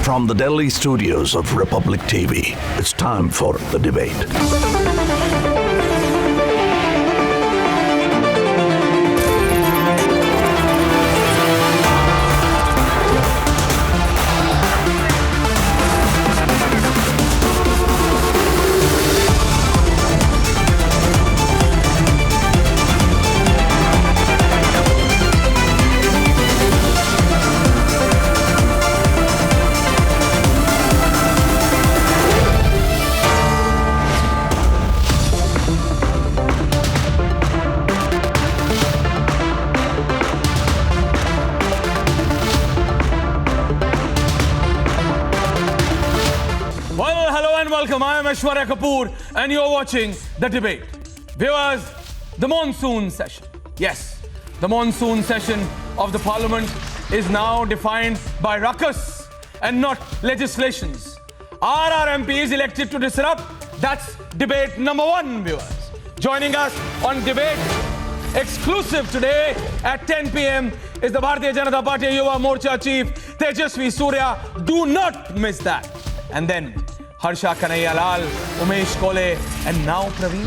From the Delhi studios of Republic TV, it's time for the debate. I am Aishwarya Kapoor and you're watching The Debate. Viewers, the monsoon session. Yes, the monsoon session of the Parliament is now defined by ruckus and not legislations. Are our MPs elected to disrupt? That's debate number one, viewers. Joining us on debate exclusive today at 10 p.m. is the Bharatiya Janata Party Yuva Morcha Chief Tejasvi Surya. Do not miss that. And then Harsha Kanhaiyalal, Umesh Kole, and now Praveen.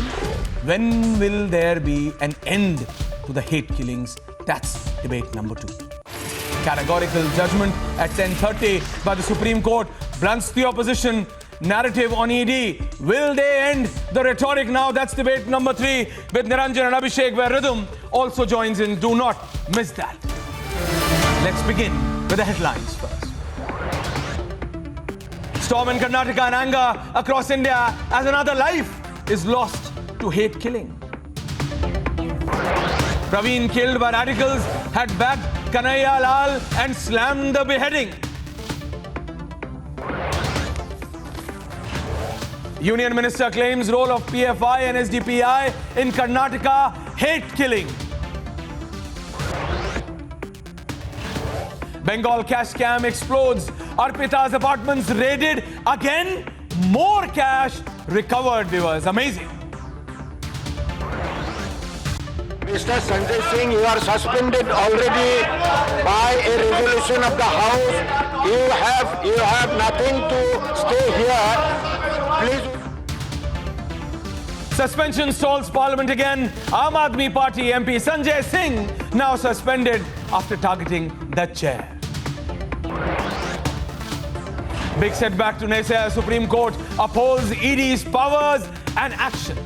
When will there be an end to the hate killings? That's debate number two. Categorical judgment at 10:30 by the Supreme Court blunts the opposition narrative on ED. Will they end the rhetoric now? That's debate number three with Niranjan and Abhishek, where Rhythm also joins in. Do not miss that. Let's begin with the headlines first. Storm in Karnataka and anger across India as another life is lost to hate killing. Praveen, killed by radicals, had backed Kanhaiyalal and slammed the beheading. Union Minister claims role of PFI and SDPI in Karnataka hate killing. Bengal cash scam explodes. Arpita's apartments raided again. More cash recovered, viewers. Amazing. Mr. Sanjay Singh, you are suspended already by a resolution of the House. You have nothing to stay here. Please. Suspension stalls Parliament again. Aam Aadmi Party MP Sanjay Singh now suspended after targeting the chair. Big setback to naysayer. Supreme Court upholds ED's powers and actions.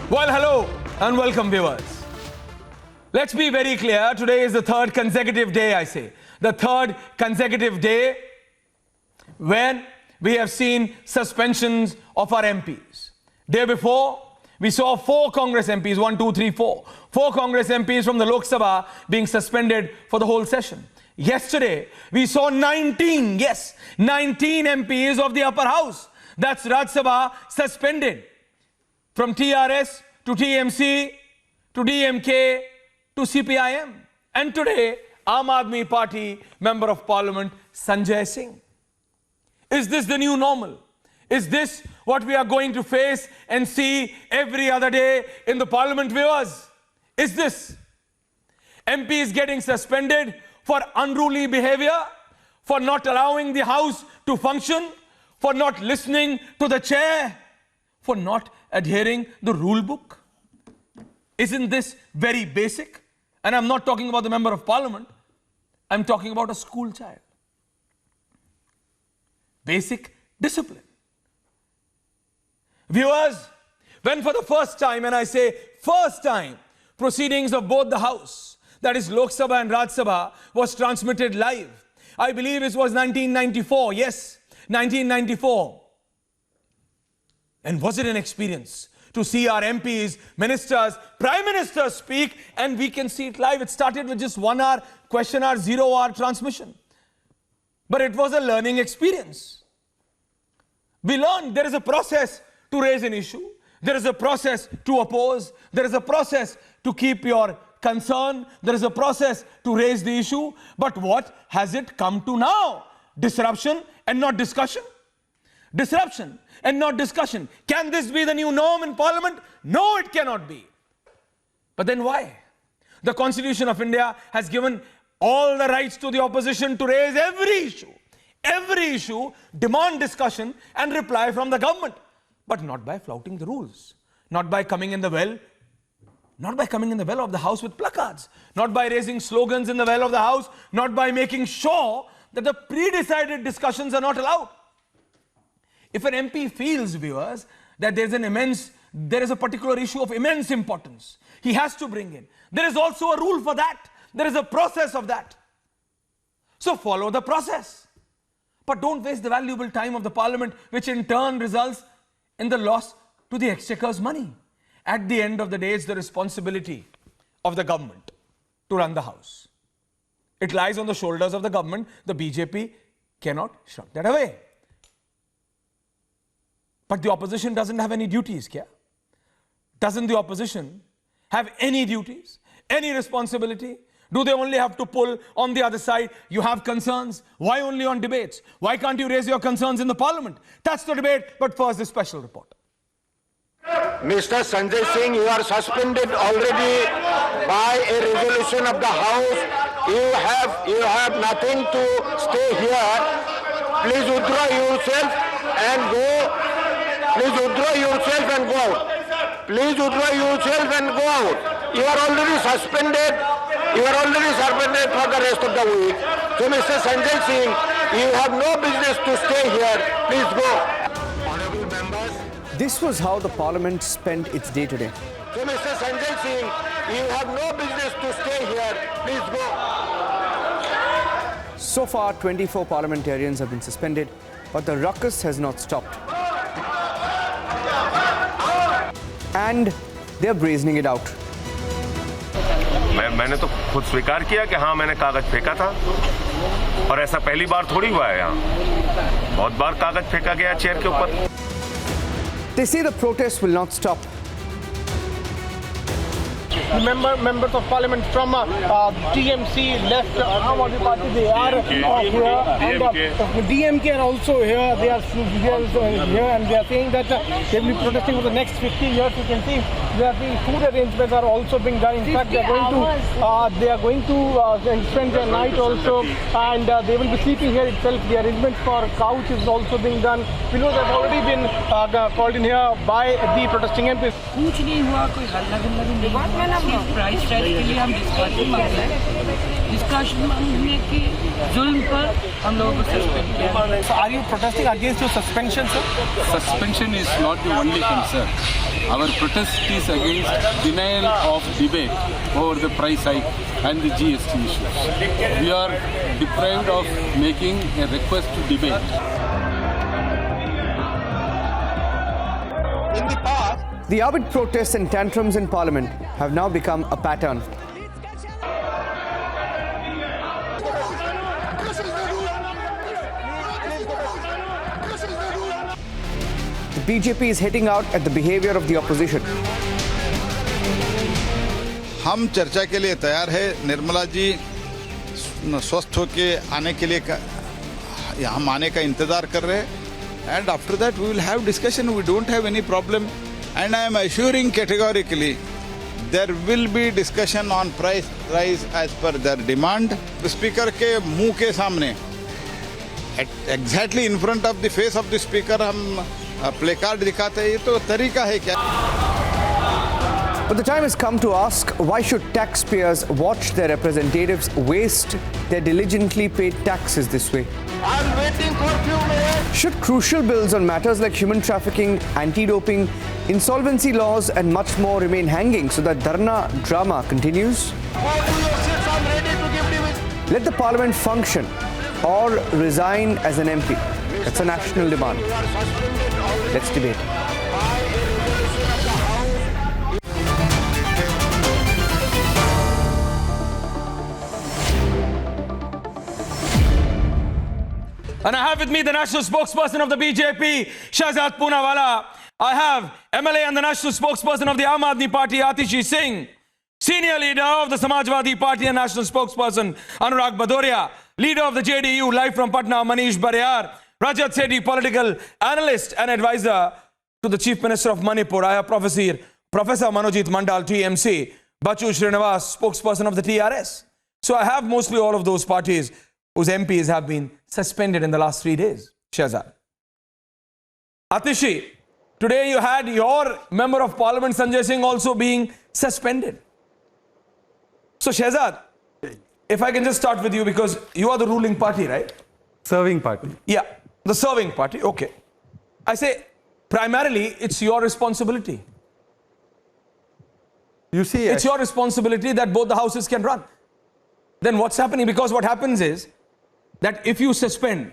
Well, hello and welcome, viewers. Let's be very clear. Today is the third consecutive day, I say. The third consecutive day when we have seen suspensions of our MPs. Day before, we saw 4 Congress MPs, 1, 2, 3, 4. 4 Congress MPs from the Lok Sabha being suspended for the whole session. Yesterday, we saw 19, yes, 19 MPs of the upper house. That's Rajya Sabha suspended. From TRS to TMC to DMK to CPIM. And today, Aam Aadmi Party Member of Parliament Sanjay Singh. Is this the new normal? Is this what we are going to face and see every other day in the Parliament, viewers? Is this MPs getting suspended for unruly behavior, for not allowing the House to function, for not listening to the chair, for not adhering the rule book? Isn't this very basic? And I'm not talking about the Member of Parliament. I'm talking about a school child. Basic discipline. Viewers, when for the first time, and I say first time, proceedings of both the House, that is Lok Sabha and Rajya Sabha, was transmitted live. I believe it was 1994. Yes, 1994. And was it an experience to see our MPs, ministers, prime ministers speak, and we can see it live? It started with just 1 hour, question hour, 0 hour transmission. But it was a learning experience. We learned there is a process to raise an issue. There is a process to oppose. There is a process to keep your concern, there is a process to raise the issue. But what has it come to now? Disruption and not discussion? Disruption and not discussion. Can this be the new norm in Parliament? No, it cannot be. But then why? The Constitution of India has given all the rights to the opposition to raise every issue, demand discussion and reply from the government. But not by flouting the rules, not by coming in the well of the House with placards, not by raising slogans in the well of the House, not by making sure that the pre-decided discussions are not allowed. If an MP feels, viewers, that there is a particular issue of immense importance, he has to bring in. There is also a rule for that. There is a process of that. So follow the process. But don't waste the valuable time of the Parliament, which in turn results in the loss to the Exchequer's money. At the end of the day, it's the responsibility of the government to run the House. It lies on the shoulders of the government. The BJP cannot shrug that away. But the opposition doesn't have any duties, kya? Doesn't the opposition have any duties, any responsibility? Do they only have to pull on the other side? You have concerns. Why only on debates? Why can't you raise your concerns in the Parliament? That's the debate. But first, this special report. Mr. Sanjay Singh, you are suspended already by a resolution of the House. You have nothing to stay here. Please withdraw yourself and go. Please withdraw yourself and go out. Please withdraw yourself and go out. You are already suspended. You are already suspended for the rest of the week. So, Mr. Sanjay Singh, you have no business to stay here. Please go. Honorable members. This was how the Parliament spent its day today. So, Mr. Sanjay Singh, you have no business to stay here. Please go. So far, 24 parliamentarians have been suspended, but the ruckus has not stopped. And they're brazening it out. मैंने तो खुद स्वीकार किया कि हाँ मैंने कागज फेंका था और ऐसा पहली बार थोड़ी हुआ है यहाँ बहुत बार कागज फेंका गया चेयर के ऊपर They say the protests will not stop. Members of Parliament from TMC, left, Aam Aadmi Party, they are here, and DMK are also here. They are here, and they are saying that they will be protesting for the next 50 years. You can see the food arrangements are also being done. In fact, they are going to spend their night also, and they will be sleeping here itself. The arrangements for couch is also being done. Pillows have already been called in here by the protesting MPs. कुछ नहीं हुआ कोई हल्ला गुल्ला भी नहीं हुआ सिर्फ प्राइस टैग के लिए हम डिस्कशन मांग रहे हैं डिस्कशन मांगने के जुल्म पर हम लोगों को सस्पेंड किया So are you protesting against your suspension, sir? Suspension is not the only concern. Our protest is against denial of debate over the price hike and the GST issues. We are deprived of making a request to debate. In the past, The avid protests and tantrums in Parliament have now become a pattern. The BJP is hitting out at the behavior of the opposition. हम चर्चा के लिए तैयार है निर्मला जी स्वस्थ होके आने के लिए हम आने का इंतजार कर रहे हैं and after that we will have discussion we don't have any problem and I am assuring categorically there will be discussion on price rise as per their demand. The speaker के मुंह के सामने exactly in front of the face of the speaker हम placard दिखाते हैं ये तो तरीका है क्या? But the time has come to ask, why should taxpayers watch their representatives waste their diligently paid taxes this way? I'm waiting for a few minutes. Should crucial bills on matters like human trafficking, anti-doping, insolvency laws and much more remain hanging so that Dharna drama continues? Go to your seats. I'm ready to give dividends. Let the Parliament function or resign as an MP. That's a national demand. You are suspended already Let's debate. by a resolution of the House. And I have with me the national spokesperson of the BJP, Shahzad Poonawala. I have MLA and the national spokesperson of the Aam Aadmi Party, Atishi Singh. Senior leader of the Samajwadi Party and national spokesperson Anurag Bhadoria, leader of the JDU, live from Patna, Manish Bariyar, Rajat Sethi, political analyst and advisor to the Chief Minister of Manipur, I have Professor Manojit Mandal, TMC, Bachu Srinivas, spokesperson of the TRS. So I have mostly all of those parties whose MPs have been suspended in the last 3 days. Shehzad. Atishi, today you had your Member of Parliament Sanjay Singh also being suspended. So Shehzad, if I can just start with you because you are the ruling party, right? Serving party. Yeah, the serving party, okay. I say, primarily, it's your responsibility. You see, it's your responsibility that both the houses can run. Then what's happening? Because what happens is that if you suspend,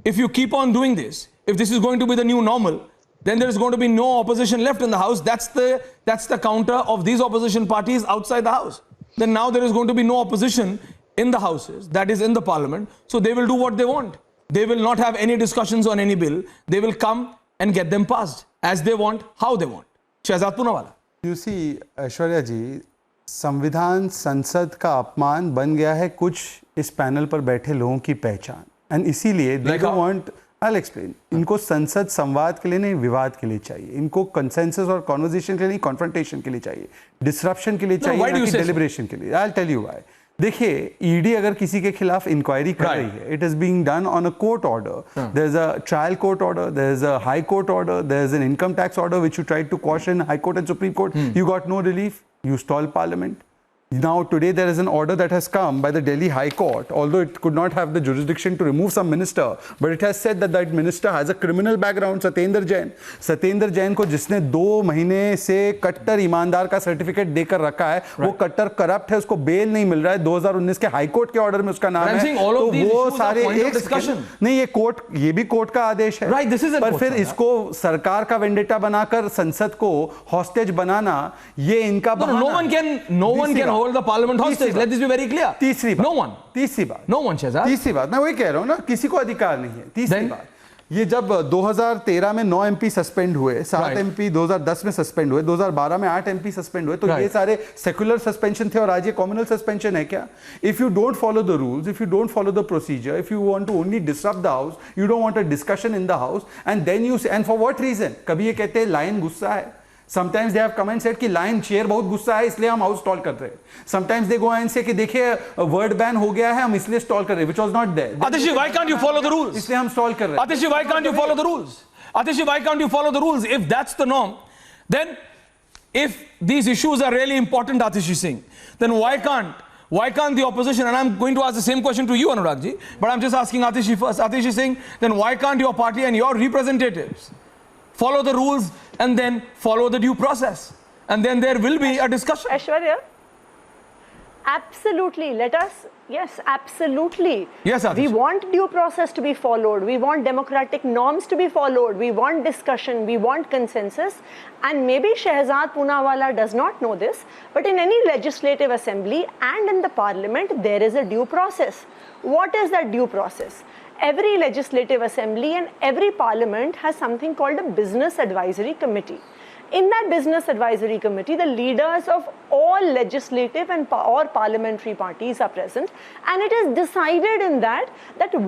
if you keep on doing this, if this is going to be the new normal, then there is going to be no opposition left in the house. That's the counter of these opposition parties outside the house. Then now there is going to be no opposition in the houses, that is in the parliament. So they will do what they want. They will not have any discussions on any bill. They will come and get them passed as they want, how they want. Shehzad Poonawala. You see, Aishwarya जी, संविधान संसद का अपमान बन गया है कुछ इस panel पर बैठे लोगों की पहचान, एंड इसीलिए they don't want, I'll explain. इनको संसद संवाद के लिए नहीं, विवाद के लिए चाहिए. इनको कंसेंसस और कॉन्वर्सेशन के लिए नहीं, कॉन्फ्रंटेशन के लिए चाहिए, डिसरप्शन के लिए चाहिए, ना कि डेलिब्रेशन के लिए. I'll tell you why. देखिए, ईडी अगर किसी के खिलाफ इंक्वायरी कर रही है, it is being done on a court order. There is a trial court order, there is a high court order, there is an income tax order which you tried to quash in high court and supreme court. You got no relief. You stall parliament. Now today there is an order that has come by the Delhi High Court, although it could not have the jurisdiction to remove some minister, but it has said that that minister has a criminal background, Satyendra Jain. Satyendra Jain को जिसने 2 महीने से कट्टर ईमानदार का certificate देकर रखा है, वो कट्टर करप्ट है, उसको बेल नहीं मिल रहा है. 2019 के हाई कोर्ट के ऑर्डर में उसका नाम है. तो वो सारे एक नहीं, ये कोर्ट, ये भी कोर्ट का आदेश है. पर फिर इसको सरकार का वेंडेटा बनाकर संसद को हॉस्टेज बनाना, ये इनका no one can hold the parliament hostage. Let this be very clear. तीसरी बात, no one. तीसरी बात, no one, Shehzad. तीसरी बात, मैं वही कह रहा हूँ ना, किसी को अधिकार नहीं है. तीसरी बात, ये जब 2013 में 9 एमपी सस्पेंड हुए, 7 एमपी 2010 में सस्पेंड हुए, 2012 में 8 एमपी सस्पेंड हुए, तो ये सारे सेक्युलर सस्पेंशन थे और आज ये कॉम्युनल सस्पेंशन है क्या? If you don't follow the rules, if you don't follow the procedure, if you want to only disrupt the house, you don't want a discussion in the house, and then you, and for what reason? कभी ये कहते हैं line गुस्सा है. Sometimes they have come and said कि line chair बहुत गुस्सा है इसलिए हम हाउस स्टॉल कर रहे हैं. Sometimes they go and say कि देखिए वर्ड बैन हो गया है, हम इसलिए स्टॉल कर रहे हैं, which was not there. Atishi, why can't you follow the rules? इसलिए हम स्टॉल कर रहे हैं. Atishi, why can't you follow the rules? Atishi, why can't you follow the rules? If that's the norm, then if these issues are really important, Atishi Singh, then why can't the opposition, and I'm going to ask the same question to you, Anurag ji, but I'm just asking Atishi first. Atishi Singh, then why can't your party and your representatives follow the rules and then follow the due process? And then there will be a discussion. Aishwarya, absolutely. Let us, yes, absolutely. Yes, Atishi. We want due process to be followed. We want democratic norms to be followed. We want discussion. We want consensus. And maybe Shehzad Poonawala does not know this, but in any legislative assembly and in the parliament, there is a due process. What is that due process? Every legislative assembly and every parliament has something called a business advisory committee. In that business advisory committee, the leaders of all legislative and or parliamentary parties are present, and it is decided in that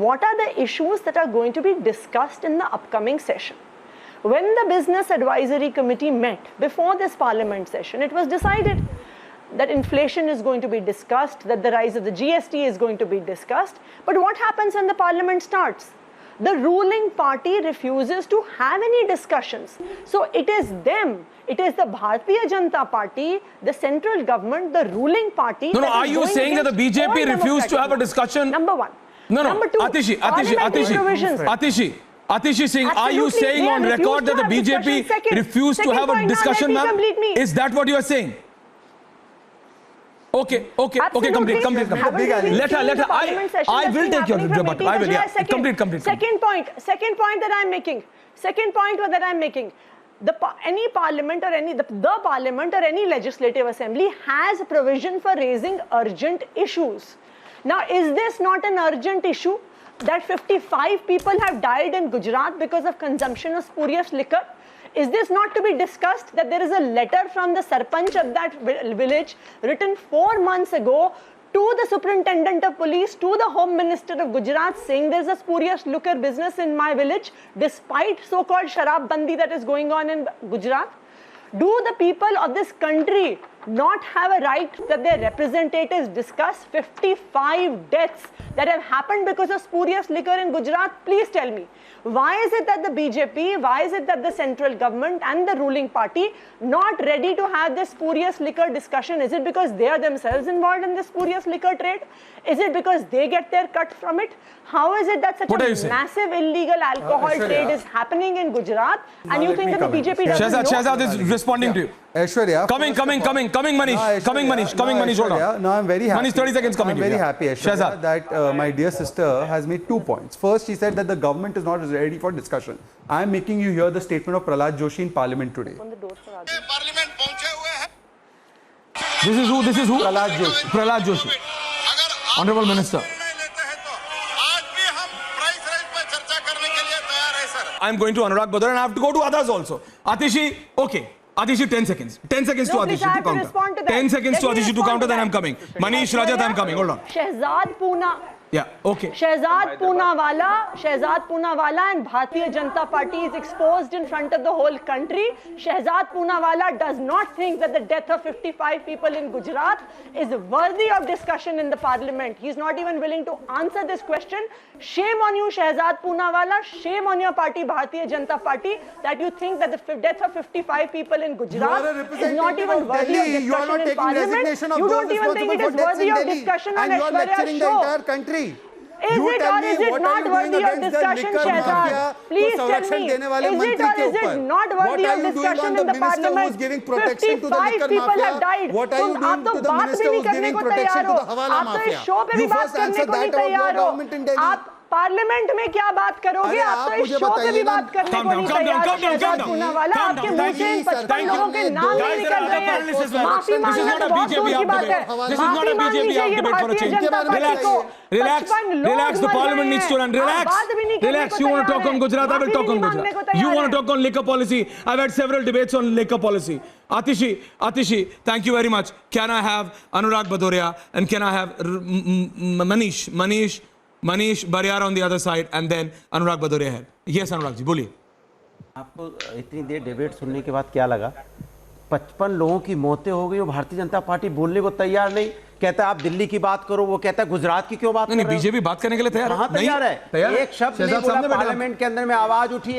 what are the issues that are going to be discussed in the upcoming session. When the business advisory committee met before this parliament session, it was decided that inflation is going to be discussed, that the rise of the GST is going to be discussed. But what happens when the parliament starts? The ruling party refuses to have any discussions. So it is them, it is the Bharatiya Janata Party, the central government, the ruling party. No, are you saying that the BJP refused to have a discussion? Number one. No. Number two, Atishi Singh, are you saying on record that the BJP refused to have a discussion, ma'am? Is that what you are saying? Okay, complete. Let her. I will take your rebuttal. I will, yeah. Complete. Second point that I'm making. Any parliament or the parliament or any legislative assembly has a provision for raising urgent issues. Now, is this not an urgent issue? That 55 people have died in Gujarat because of consumption of spurious liquor. Is this not to be discussed, that there is a letter from the Sarpanch of that village written 4 months ago to the Superintendent of Police, to the Home Minister of Gujarat, saying there's a spurious liquor business in my village, despite so-called Sharab Bandi that is going on in Gujarat? Do the people of this country not have a right that their representatives discuss 55 deaths that have happened because of spurious liquor in Gujarat? Please tell me. Why is it that the BJP, why is it that the central government and the ruling party not ready to have this spurious liquor discussion? Is it because they are themselves involved in this spurious liquor trade? Is it because they get their cut from it? How is it that such a massive illegal alcohol trade is happening in Gujarat, and you think that the BJP doesn't know? Shehzad is responding to you. Aishwarya. Coming, Manish, hold on. No, I'm very happy. Manish, 30 seconds coming. I'm very happy, Aishwarya, that my dear sister has made 2 points. First, she said that the government is not ready for discussion. I am making you hear the statement of Prahlad Joshi in Parliament today. This is who? Prahlad Joshi. Prahlad Joshi. Honorable Minister. I'm going to Anurag Badoria and I have to go to others also. Atishi, okay. Atishi, 10 seconds. 10 seconds to Atishi to counter. 10 seconds to Atishi to counter, then I'm coming. Manish, Rajat, I'm coming. Hold on. Shehzad Poona. Yeah, okay. Shehzad Poonawala and Bharatiya Janata Party is exposed in front of the whole country. Shehzad Poonawala does not think that the death of 55 people in Gujarat is worthy of discussion in the parliament. He's not even willing to answer this question. Shame on you, Shehzad Poonawala. Shame on your party, Bharatiya Janata Party, that you think that the death of 55 people in Gujarat is not even worthy of discussion in parliament. You don't even think it is worthy of discussion on Aishwarya's show. Is it or is it not worthy of discussion, Shehzad? Please tell me, is it or is it not worthy of discussion in the parliament? 55 people have died. तुम आप तो बात भी नहीं करने को तैयार हो, आप तो इस शो पे भी बात करने को नहीं तैयार हो, आप पार्लियामेंट में क्या बात करोगे? आप तो इस शो पे भी बात करने को नहीं तैयार हो, शहजाद पूनावाला। आपके मुंह से इन 55 लोगों के नाम नहीं निकल रहे हैं। माफी मांगना तो बहुत दूर की बात है। माफी मांग लीजिए ये भारतीय जनता पार्टी को। Relax, the parliament needs to run. Relax. You want to talk on Gujarat? I will talk on Gujarat. You want to talk on liquor policy? I've had several debates on liquor policy. Atishi, thank you very much. Can I have Anurag Badoria and can I have Manish Bariara on the other side and then Anurag Badoria ahead? Yes, Anurag ji, बोलिए. आपको इतनी देर debate सुनने के बाद क्या लगा? 55 लोगों की मौतें हो गई और भारतीय जनता पार्टी बोलने को तैयार नहीं। कहता है आप दिल्ली की बात करो, वो कहता है गुजरात की क्यों बात कर रहे हो? नहीं, बीजेपी बात करने के लिए तैयार है। एक शब्द नहीं बोला, पार्लियामेंट के अंदर में आवाज उठी।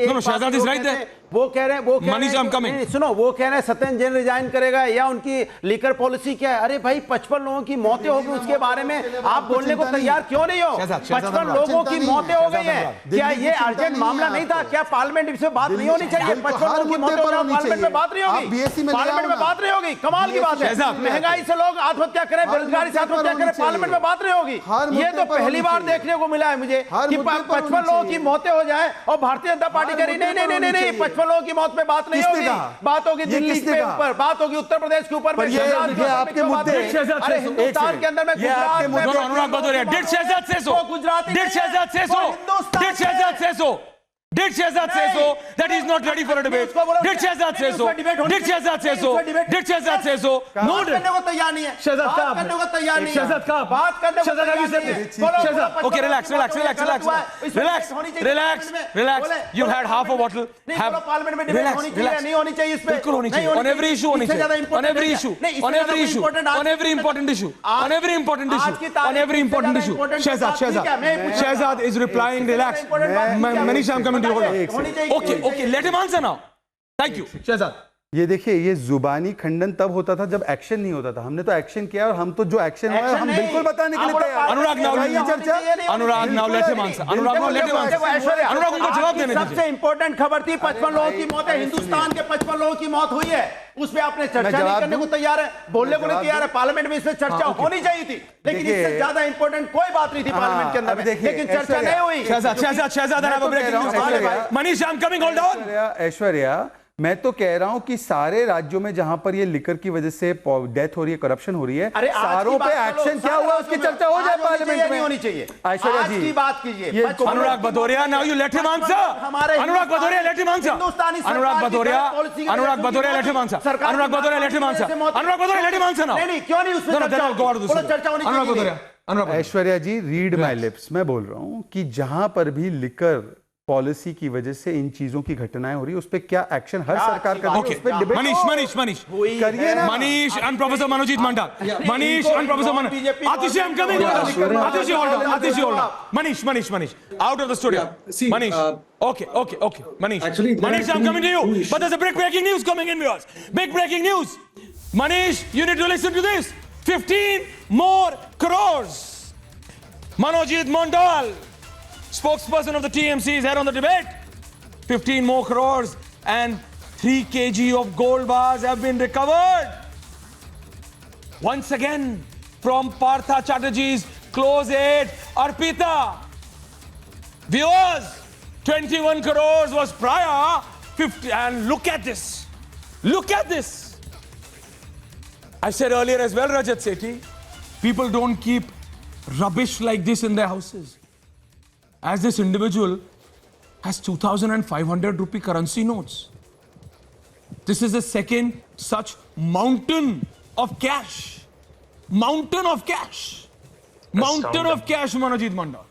वो कह रहे हैं सुनो, वो कह रहे हैं सत्येंद्र जैन रिजाइन करेगा या उनकी लीकर पॉलिसी क्या है? अरे भाई 55 लोगों की मौतें हो गई, उसके बारे में आप बोलने को तैयार क्यों नहीं हो? 55 लोगों की मौतें हो गई हैं, क्या ये अर्जेंट मामला नहीं था? क्या पार्लियामेंट में बात नहीं होनी चाहिए? 55 लोगों की मौतें हो गई, पार्लियामेंट में बात नहीं होगी? पार्लियामेंट में बात नहीं होगी? कमाल की बात है। महंगाई से लोग आत्महत्या करें, बेरोजगारी से आत्महत्या करें, पार्लियामेंट में बात नहीं होगी? ये तो पहली बार देखने को मिला है मुझे कि 55 लोगों की मौतें हो जाए और भारतीय जनता पार्टी कह रही नहीं, 55 लोगों की मौत पे बात नहीं होगी, बात होगी दिल्ली के ऊपर, बात होगी उत्तर प्रदेश के ऊपर। आपके मुद्दे, अरे हिंदुस्तान के अंदर में अनुराग Bhadauria, did Shehzad say so? Did Shehzad say so? Did Shehzad say so that he is not ready for a debate? Did Shehzad say so? Did Shehzad say so? Did Shehzad say so? No, करने को तैयार नहीं है। Shehzad साहब, करने को तैयार नहीं है। Shehzad साहब, बात करने को तैयार नहीं है। Shehzad, okay, relax. You had half a bottle. Parliament में डिबेट होनी चाहिए, नहीं होनी चाहिए? इस पे बिल्कुल होनी चाहिए। On every issue होनी चाहिए। On every important issue. Shehzad is replying. Relax. Manish, I'm coming. Okay, let him answer now. Thank you, Shehzad. ये देखिए, ये जुबानी खंडन तब होता था जब एक्शन नहीं होता था। हमने तो एक्शन किया और हम तो जो एक्शन हुआ है हम बिल्कुल बताने के लिए तैयार। अनुराग now let him answer. अनुराग उनको जवाब देने दीजिए। सबसे इंपॉर्टेंट खबर थी 55 लोगों की मौत है, हिंदुस्तान के 55 लोगों की मौत हुई है, उस पे आपने चर्चा नहीं करने को तैयार है, बोलने को नहीं तैयार है। पार्लियामेंट में इस पे चर्चा होनी चाहिए थी, लेकिन इससे ज्यादा इंपॉर्टेंट कोई बात नहीं थी पार्लियामेंट के अंदर, लेकिन चर्चा नहीं हुई। Shehzad, Manish, I'm coming, hold on. Aishwarya, मैं तो कह रहा हूं कि सारे राज्यों में जहां पर ये लिकर की वजह से डेथ हो रही है, करप्शन हो रही है, सारों पे एक्शन क्या हुआ उसकी चर्चा हो जाए पार्लियामेंट में। होनी चाहिए। ऐश्वर्या जी की बात कीजिए। अनुराग Bhadauria, now you let him answer. Anurag Bhadauria, let him answer. Anurag Bhadauria, let him answer. Anurag Bhadauria, let him answer. Anurag Bhadauria, let him answer now. नहीं, क्यों नहीं उसमें चर्चा होनी अनुराग भदौरिया, ऐश्वर्या जी, रीड माय लिप्स, मैं बोल रहा हूं कि जहां पर भी लिकर पॉलिसी की वजह से इन चीजों की घटनाएं हो रही है, उस पे क्या एक्शन हर सरकार कर रही है, उस पे डिबेट Manish करिए ना। Manish and Professor Manojit Mandal. Manish and Professor Manojit. Atishi, I'm coming. Atishi, hold on. Manish. Out of the studio. Manish. Okay. Manish, I'm coming to you. But there's a big breaking news coming in, viewers. Big breaking news. Manish, you need to listen to this. 15 more crores. Manojit Mandal, spokesperson of the TMC, is here on the debate. 15 more crores and 3 kg of gold bars have been recovered. Once again, from Partha Chatterjee's close aide, Arpita. Viewers, 21 crores was prior, 50, and look at this. I said earlier as well, Rajat Sethi, people don't keep rubbish like this in their houses. As this individual has 2,500 rupee currency notes. This is the second such mountain of cash. Mountain of cash, Manojit Mandal.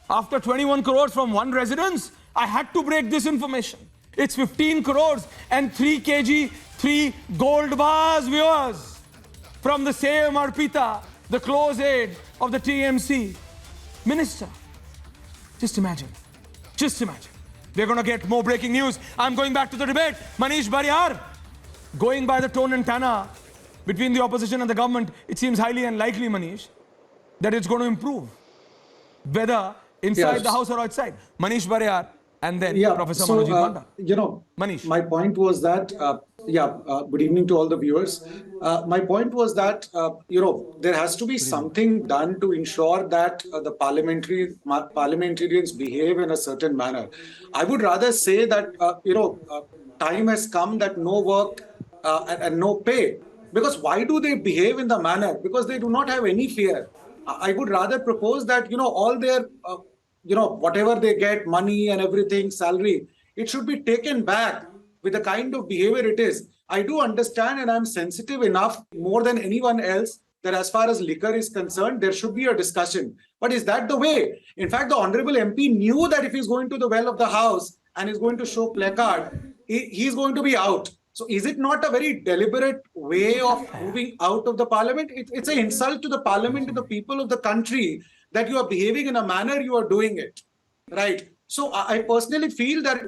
After 21 crores from one residence, I had to break this information. It's 15 crores and 3 kg, 3 gold bars, viewers. From the same Arpita, the close aide of the TMC minister. Just imagine. We're going to get more breaking news. I'm going back to the debate. Manish Bariyar, going by the tone and tenor between the opposition and the government, it seems highly unlikely, Manish, that it's going to improve. Whether inside the house or outside. Manish Bariyar and then Professor Manojit Mandal. Manish. My point was that, good evening to all the viewers. My point was that, there has to be something done to ensure that the parliamentarians behave in a certain manner. I would rather say that, time has come that no work and no pay. Because why do they behave in the manner? Because they do not have any fear. I would rather propose that, all their, whatever they get, money and everything, salary, it should be taken back with the kind of behavior it is. I do understand, and I'm sensitive enough more than anyone else, that as far as liquor is concerned, there should be a discussion. But is that the way? In fact, the Honorable MP knew that if he's going to the well of the House and is going to show placard, he's going to be out. So is it not a very deliberate way of moving out of the parliament? It's an insult to the parliament, to the people of the country, that you are behaving in a manner you are doing it, right? So I personally feel that,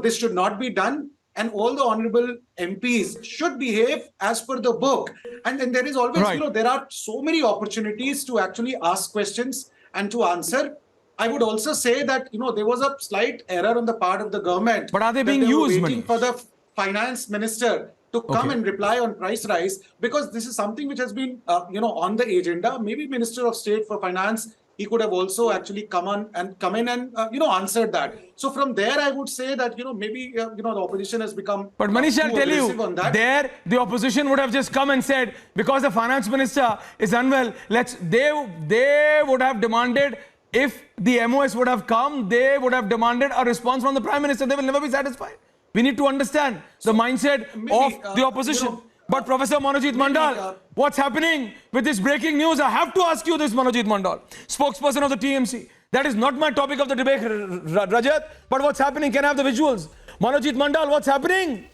this should not be done, and all the honorable MPs should behave as per the book. And then there is always, there are so many opportunities to actually ask questions and to answer. I would also say that, there was a slight error on the part of the government. But are they being used, waiting for the finance minister to come and reply on price rise, because this is something which has been, on the agenda. Maybe Minister of State for Finance, he could have also actually come in and answered that. So from there, I would say that, maybe, the opposition has become. But Manish, I'll tell you, there the opposition would have just come and said, because the finance minister is unwell, they would have demanded, if the MOS would have come, they would have demanded a response from the Prime Minister. They will never be satisfied. We need to understand the mindset of the opposition. But Professor Manojit Mandal, what's happening with this breaking news? I have to ask you this, Manojit Mandal, spokesperson of the TMC. That is not my topic of the debate, Rajat, but what's happening? Can I have the visuals? Manojit Mandal, what's happening?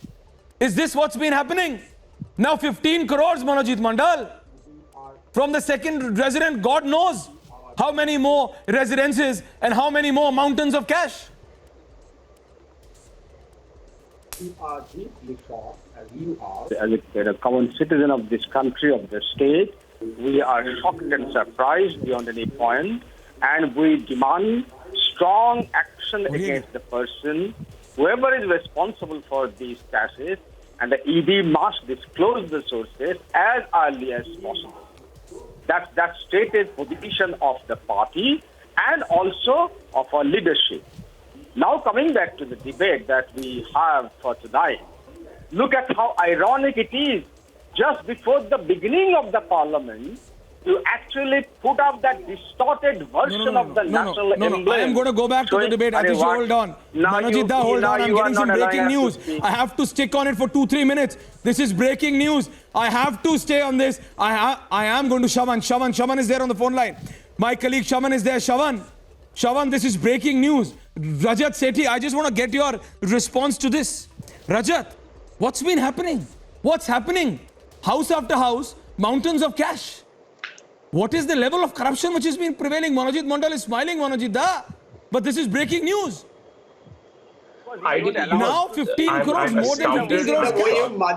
Is this what's been happening? Now 15 crores, Manojit Mandal. From the second resident, God knows how many more residences and how many more mountains of cash. You are deeply shocked, as you are. As a common citizen of this country, of the state, we are shocked and surprised beyond any point, and we demand strong action against the person, whoever is responsible for these cashes, and the ED must disclose the sources as early as possible. That's stated position of the party and also of our leadership. Now coming back to the debate that we have for tonight, look at how ironic it is. Just before the beginning of the parliament, you actually put up that distorted version of the national emblem. I am going to go back to the debate. Atishi, hold on. Manojit Da, hold on. I'm getting some breaking news. I have to stick on it for 2-3 minutes. This is breaking news. I have to stay on this. I am going to Shavan. Shavan is there on the phone line. My colleague Shavan is there. Shavan, this is breaking news. Rajat Sethi, I just want to get your response to this. Rajat, what's been happening? What's happening? House after house, mountains of cash. What is the level of corruption which has been prevailing? Manojit Mandal is smiling, Manojit Da. But this is breaking news. Now 15 crores, more than 15 crores.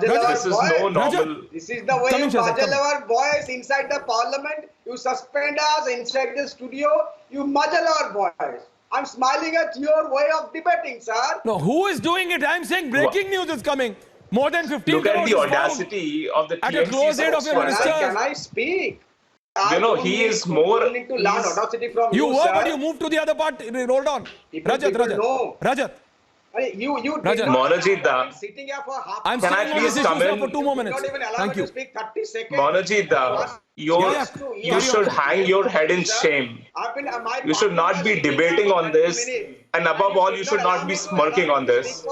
This is no normal. This is the way you muzzle our voice inside the parliament. You suspend us inside the studio. You muzzle our voice. I'm smiling at your way of debating, sir. No, who is doing it? I'm saying breaking news is coming. More than 15 crores. Look at the audacity of the TMC. At a close aid of your ministers. Can I speak? You know, he is more... willing to learn audacity from you were, sir. but you moved to the other part. Hold on. Rajat. You Manojit Da. Sitting here for half. I'm Can I please come in? For 2 more minutes. Not even allow Thank me you. to speak 30 seconds. Manojit Da, you should hang your head in shame. You should not be debating on this, and above all, you should not be smirking on this.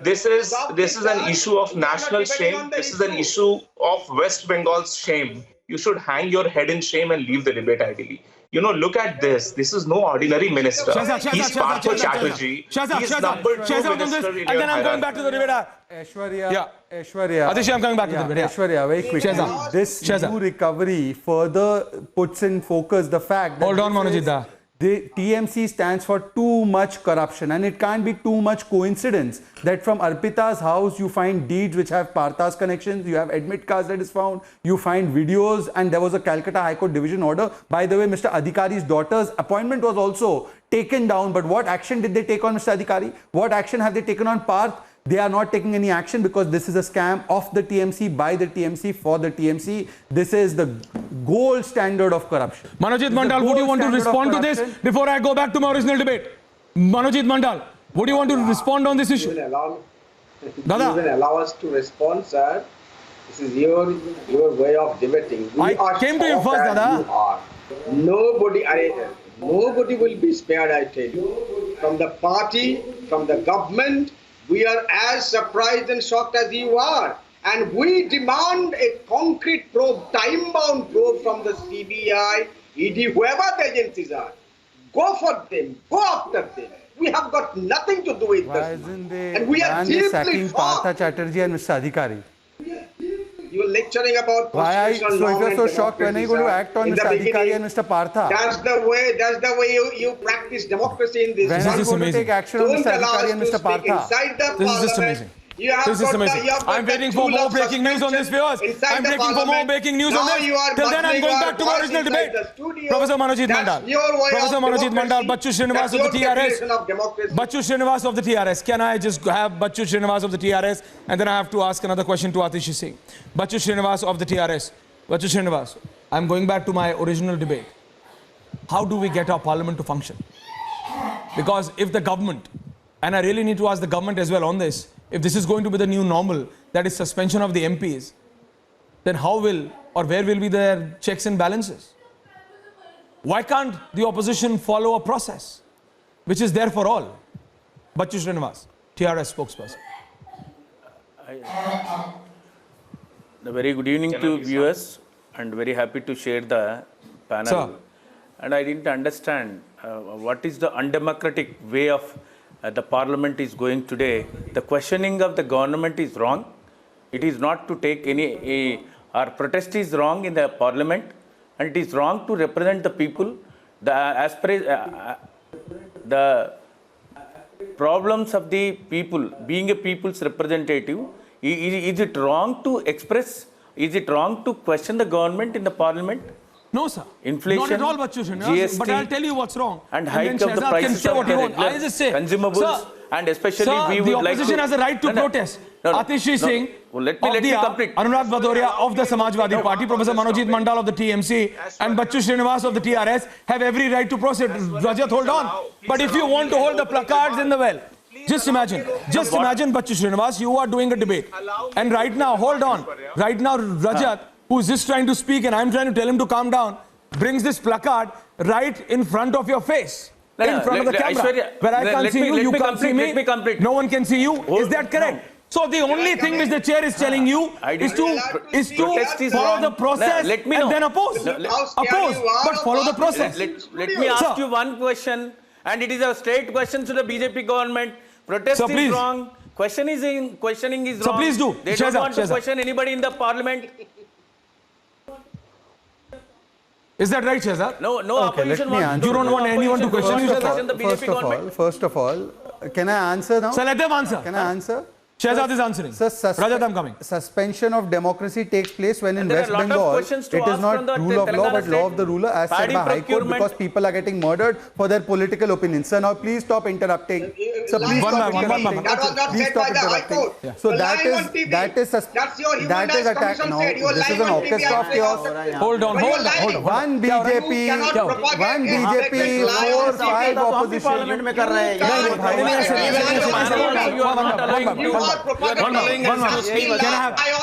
This is an issue of national shame. This is an issue of West Bengal's shame. You should hang your head in shame and leave the debate ideally. You know, look at this. This is no ordinary minister. He's Partha Chatterjee. He's number 2 minister in your and then I'm going back to the debate. Aishwarya. Atishi, I'm coming back to the debate. Aishwarya, very quickly. This new recovery further puts in focus the fact that... Hold on, Manojit Da. The TMC stands for too much corruption, and it can't be too much coincidence that from Arpita's house you find deeds which have Partha's connections, you have admit cards that is found, you find videos, and there was a Calcutta High Court division order. By the way, Mr. Adhikari's daughter's appointment was also taken down, but what action did they take on Mr. Adhikari? What action have they taken on Parth? They are not taking any action because this is a scam of the TMC, by the TMC, for the TMC. This is the gold standard of corruption. Manojit Mandal, would you want to respond to this before I go back to my original debate? Manojit Mandal, would you want to respond on this issue? Even allow us to respond, sir. This is your way of debating. I came to you first, Dada. Nobody will be spared, I tell you. From the party, from the government, we are as surprised and shocked as you are. And we demand a concrete probe, time-bound probe from the CBI, ED, whoever the agencies are. Go for them. Go after them. We have got nothing to do with this. And we are deeply Partha Chatterjee and Mr. Adhikari. You are lecturing about why? So if you are so shocked, when are you going to act on Mr. Adhikari and Mr. Partha? That's the way you practice democracy in this country. When are you going to take action on Mr. Adhikari and Mr. Partha? This is just amazing. This is amazing. I'm waiting for more breaking news on this, viewers. I'm waiting for more breaking news on this. Till then, I'm going back to my original debate. Professor Manojit Mandal. Professor Manojit Mandal, Bachchu Srinivas of the TRS. Bachchu Srinivas of the TRS. Can I just have Bachchu Srinivas of the TRS? And then I have to ask another question to Atishi Singh. Bachchu Srinivas of the TRS. Bachchu Srinivas, I'm going back to my original debate. How do we get our parliament to function? Because if the government, and I really need to ask the government as well on this, if this is going to be the new normal, that is suspension of the MPs, then how will or where will be their checks and balances? Why can't the opposition follow a process which is there for all? Bachchu Srinivas, TRS spokesperson. A very good evening to viewers, and very happy to share the panel. Sir. And I didn't understand what is the undemocratic way of the parliament is going today. The questioning of the government is wrong. It is not to take our protest is wrong in the parliament, and it is wrong to represent the people. The problems of the people, being a people's representative, is it wrong to express, is it wrong to question the government in the parliament? No, sir. Inflation, not at all, Bachchu Srinivas, GST, but I'll tell you what's wrong. And hike of the prices of the consumables. Sir, and especially sir, we would the opposition has a right to protest. Atishi Singh, let me complete. Anurag Bhadoria of the Samajwadi Party, Professor Manojit Mandal of the TMC, and Bachchu Srinivas of the TRS have every right to proceed. Rajat, hold on. But if you want to hold the placards in the well, just imagine, Bachchu Srinivas, you are doing a debate. And right now, hold on. Right now, Rajat, who's just trying to speak and I'm trying to tell him to calm down, brings this placard right in front of your face. In front of the camera. Where I can't see you, you can't see me. No one can see you. Is that correct? So the only thing which the chair is telling you is to follow the process and then oppose. Oppose, but follow the process. Let me ask you one question, and it is a straight question to the BJP government. Protest is wrong. Questioning is wrong. So please do. They don't want to question anybody in the parliament. Is that right, Shehzad? No opposition wants. You don't want anyone to question you, First of all, can I answer now? So let them answer. Can I answer? Shehzad is answering. Rajat, I'm coming. Suspension of democracy takes place when in West Bengal it is not rule of law but law of the ruler as said by High Court because people are getting murdered for their political opinions. Sir, now please stop interrupting. So please stop interrupting. Please stop interrupting. So that is attack. Now this is an orchestra of chaos. Hold on. One BJP, 4, 5 opposition.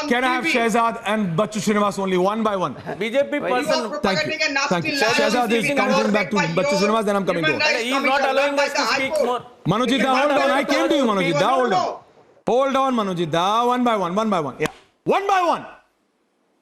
Can I have Shehzad and Bachchu Srinivas only one by one? BJP person. Thank you. Shehzad is counting back to Bachchu Srinivas, then I'm coming to him. He is not allowing us to speak more. Manojit, hold on. I came to you, Manojit. Hold on. Hold on, Manojit. One by one. Yeah. One by one.